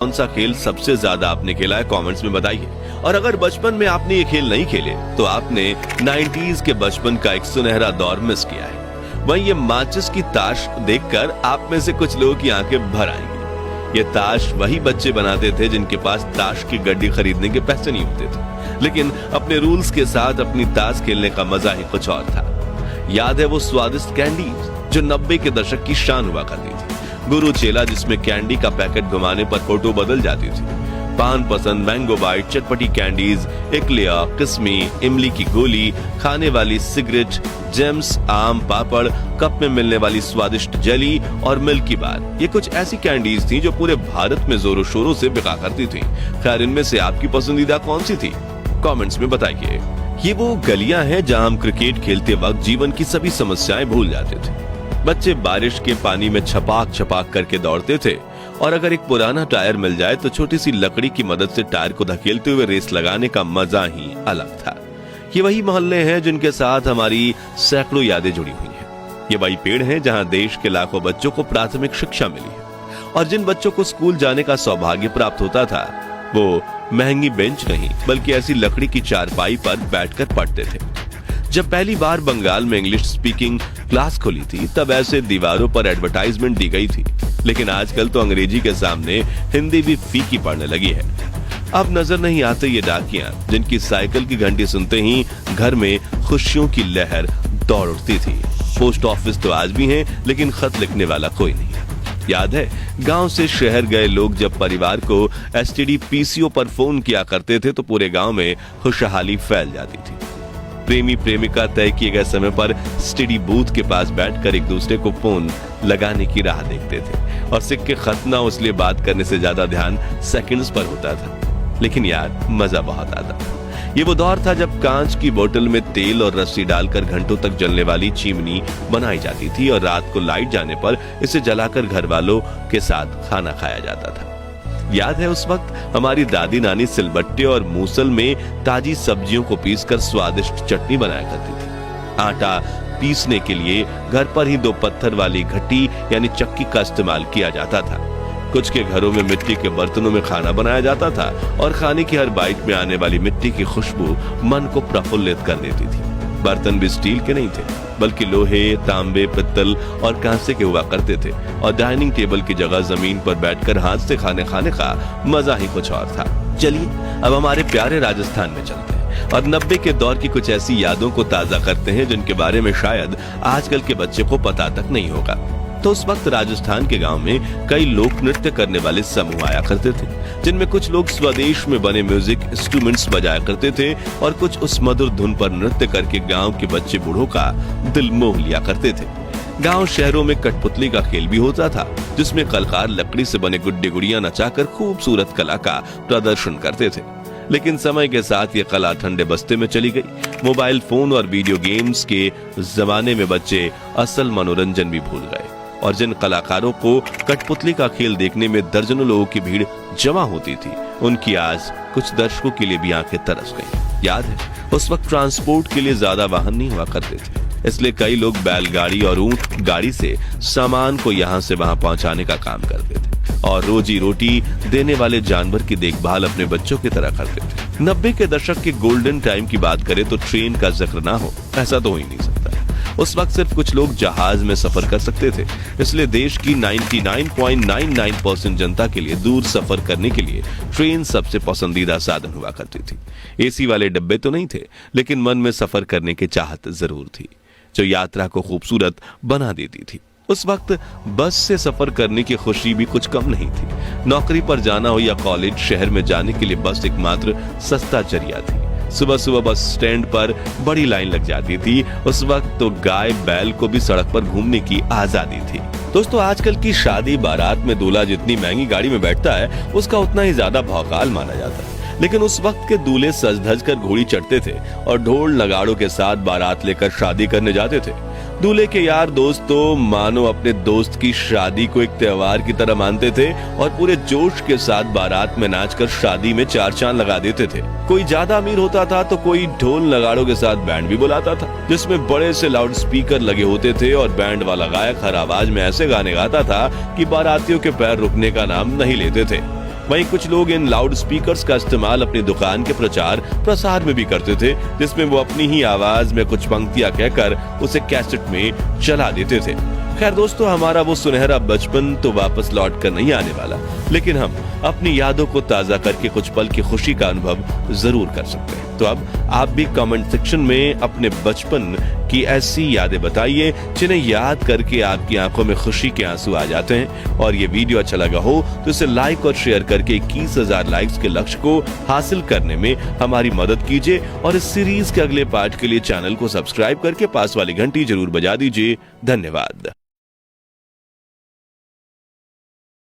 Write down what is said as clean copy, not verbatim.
कौन सा खेल सबसे ज्यादा आपने खेला है, कमेंट्स में बताइए। और अगर बचपन में आपने ये खेल नहीं खेले तो आपने 90s के बचपन का एक सुनहरा दौर मिस किया है। वहीं ये माचिस की ताश देखकर आप में से कुछ लोगों की आंखें भर आएंगी। ये ताश वही बच्चे बनाते थे जिनके पास ताश की गड्डी खरीदने के पैसे नहीं होते थे, लेकिन अपने रूल्स के साथ अपनी ताश खेलने का मजा ही कुछ और था। याद है वो स्वादिष्ट कैंडीज जो 90 के दशक की शान हुआ करती थी। गुरु चेला जिसमें कैंडी का पैकेट घुमाने पर फोटो बदल जाती थी। पान पसंद, मैंगो बाइट, चटपटी कैंडीज, एक्लिया, किस्मी, इमली की गोली, खाने वाली सिगरेट, जेम्स, आम पापड़, कप में मिलने वाली स्वादिष्ट जेली और मिल्की बार। ये कुछ ऐसी कैंडीज थी जो पूरे भारत में जोरों शोरों से बिका करती थी। खैर, इनमें से आपकी पसंदीदा कौन सी थी, कमेंट्स में बताइए। ये वो गलियां हैं जहां हम क्रिकेट खेलते वक्त जीवन की सभी समस्याएं भूल जाते थे। बच्चे बारिश के पानी में छपाक छपाक करके दौड़ते थे और अगर एक पुराना टायर मिल जाए तो छोटी सी लकड़ी की मदद से टायर को धकेलते हुए रेस लगाने का मजा ही अलग था। ये वही मोहल्ले हैं जिनके साथ हमारी सैकड़ों यादें जुड़ी हुई हैं। ये वही पेड़ हैं जहां देश के लाखों बच्चों को प्राथमिक शिक्षा मिली है। और जिन बच्चों को स्कूल जाने का सौभाग्य प्राप्त होता था वो महंगी बेंच नहीं बल्कि ऐसी लकड़ी की चारपाई पर बैठकर पढ़ते थे। जब पहली बार बंगाल में इंग्लिश स्पीकिंग क्लास खुली थी तब ऐसे दीवारों पर एडवर्टाइजमेंट दी गई थी, लेकिन आजकल तो अंग्रेजी के सामने हिंदी भी फीकी पड़ने लगी है। अब नजर नहीं आते ये डाकियां जिनकी साइकिल की घंटी सुनते ही घर में खुशियों की लहर दौड़ उठती थी। पोस्ट ऑफिस तो आज भी है लेकिन खत लिखने वाला कोई नहीं। याद है गांव से शहर गए लोग जब परिवार को एसटीडी पीसीओ पर फोन किया करते थे तो पूरे गांव में खुशहाली फैल जाती थी। प्रेमी प्रेमिका तय किए गए समय पर एसटीडी बूथ के पास बैठकर एक दूसरे को फोन लगाने की राह देखते थे और सिक्के खत ना इसलिए बात करने से ज्यादा ध्यान सेकंड्स पर होता था। लेकिन यार मजा बहुत आता था। ये वो दौर था जब कांच की बोतल में तेल और रस्सी डालकर घंटों तक जलने वाली चिमनी बनाई जाती थी और रात को लाइट जाने पर इसे जलाकर घर वालों के साथ खाना खाया जाता था। याद है उस वक्त हमारी दादी नानी सिलबट्टे और मूसल में ताजी सब्जियों को पीसकर स्वादिष्ट चटनी बनाया करती थी। आटा पीसने के लिए घर पर ही 2 पत्थर वाली घटी यानी चक्की का इस्तेमाल किया जाता था। कुछ के घरों में मिट्टी के बर्तनों में खाना बनाया जाता था और खाने की हर बाइट में आने वाली मिट्टी की खुशबू मन को प्रफुल्लित कर देती थी। बर्तन भी स्टील के नहीं थे बल्कि लोहे, तांबे, पित्तल और कांसे के हुआ करते थे और डाइनिंग टेबल की जगह जमीन पर बैठकर हाथ से खाने का मजा ही कुछ और था। चलिए अब हमारे प्यारे राजस्थान में चलते हैं और 90 के दौर की कुछ ऐसी यादों को ताजा करते हैं जिनके बारे में शायद आजकल के बच्चे को पता तक नहीं होगा। तो उस वक्त राजस्थान के गांव में कई लोक नृत्य करने वाले समूह आया करते थे जिनमें कुछ लोग स्वदेश में बने म्यूजिक इंस्ट्रूमेंट्स बजाया करते थे और कुछ उस मधुर धुन पर नृत्य करके गांव के बच्चे बूढ़ों का दिल मोह लिया करते थे। गांव शहरों में कठपुतली का खेल भी होता था जिसमें कलाकार लकड़ी से बने गुड्डे गुड़ियां नचाकर खूबसूरत कला का प्रदर्शन करते थे। लेकिन समय के साथ ये कला ठंडे बस्ते में चली गई। मोबाइल फोन और वीडियो गेम्स के जमाने में बच्चे असल मनोरंजन भी भूल गए और जिन कलाकारों को कठपुतली का खेल देखने में दर्जनों लोगों की भीड़ जमा होती थी उनकी आज कुछ दर्शकों के लिए भी आंखें तरस गईं। याद है उस वक्त ट्रांसपोर्ट के लिए ज्यादा वाहन नहीं हुआ करते थे, इसलिए कई लोग बैलगाड़ी और ऊंट गाड़ी से सामान को यहाँ से वहां पहुंचाने का काम करते थे और रोजी रोटी देने वाले जानवर की देखभाल अपने बच्चों की तरह करते थे। 90 के दशक के गोल्डन टाइम की बात करें तो ट्रेन का जिक्र ना हो ऐसा तो हो ही नहीं सकता। उस वक्त सिर्फ कुछ लोग जहाज में सफर कर सकते थे, इसलिए देश की 99.99% जनता के लिए दूर सफर करने के लिए ट्रेन सबसे पसंदीदा साधन हुआ करती थी। एसी वाले डब्बे तो नहीं थे लेकिन मन में सफर करने की चाहत जरूर थी जो यात्रा को खूबसूरत बना देती थी। उस वक्त बस से सफर करने की खुशी भी कुछ कम नहीं थी। नौकरी पर जाना हो या कॉलेज, शहर में जाने के लिए बस एकमात्र सस्ता जरिया थी। सुबह सुबह बस स्टैंड पर बड़ी लाइन लग जाती थी। उस वक्त तो गाय बैल को भी सड़क पर घूमने की आजादी थी। दोस्तों आजकल की शादी बारात में दूल्हा जितनी महंगी गाड़ी में बैठता है उसका उतना ही ज्यादा भौकाल माना जाता है, लेकिन उस वक्त के दूल्हे सज धज कर घोड़ी चढ़ते थे और ढोल नगाड़ों के साथ बारात लेकर शादी करने जाते थे। दूल्हे के यार दोस्त तो मानो अपने दोस्त की शादी को एक त्योहार की तरह मानते थे और पूरे जोश के साथ बारात में नाचकर शादी में 4 चांद लगा देते थे। कोई ज्यादा अमीर होता था तो कोई ढोल नगाड़ों के साथ बैंड भी बुलाता था जिसमें बड़े से लाउड स्पीकर लगे होते थे और बैंड वाला गायक हर आवाज में ऐसे गाने गाता था कि बारातियों के पैर रुकने का नाम नहीं लेते थे। वहीं कुछ लोग इन लाउड स्पीकर्स का इस्तेमाल अपनी दुकान के प्रचार प्रसार में भी करते थे, जिसमें वो अपनी ही आवाज में कुछ पंक्तियां कहकर उसे कैसेट में चला देते थे। खैर दोस्तों, हमारा वो सुनहरा बचपन तो वापस लौट कर नहीं आने वाला, लेकिन हम अपनी यादों को ताजा करके कुछ पल की खुशी का अनुभव जरूर कर सकते हैं। तो अब आप भी कमेंट सेक्शन में अपने बचपन की ऐसी यादें बताइए जिन्हें याद करके आपकी आंखों में खुशी के आंसू आ जाते हैं। और ये वीडियो अच्छा लगा हो तो इसे लाइक और शेयर करके 21,000 लाइक्स के लक्ष्य को हासिल करने में हमारी मदद कीजिए। और इस सीरीज के अगले पार्ट के लिए चैनल को सब्सक्राइब करके पास वाली घंटी जरूर बजा दीजिए। धन्यवाद।